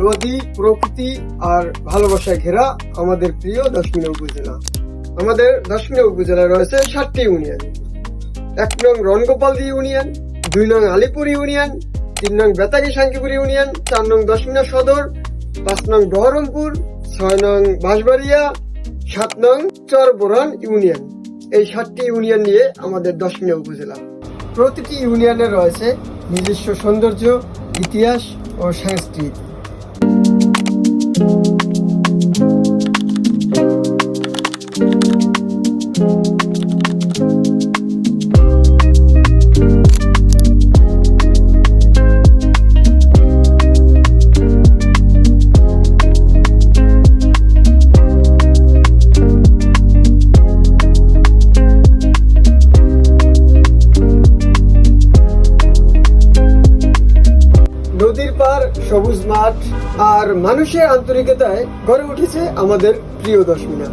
নদী, প্রকৃতি আর ভালোবাসায় ঘেরা আমাদের প্রিয় দশমিনা উপজেলা। আমাদের দশমিনা উপজেলায় রয়েছে 7টি ইউনিয়ন। 1 নং রণগোপালদি ইউনিয়ন, 2 নং আলিপুর ইউনিয়ন, 3 নং বেতাগী শান্তিপুর ইউনিয়ন, 4 নং দশমিনা সদর, 5 নং বহরমপুর, 6 নং বাঁশবাড়িয়া, 7 নং চরবোরান ইউনিয়ন। এই 7টি ইউনিয়ন নিয়ে আমাদের দশমিনা উপজেলা। প্রতিটি ইউনিয়নে রয়েছে নিজস্ব সৌন্দর্য, ইতিহাস ও সংস্কৃতি। নদীর পার, সবুজ মাঠ আর মানুষের আন্তরিকতায় গড়ে উঠেছে আমাদের প্রিয় দশমিনা।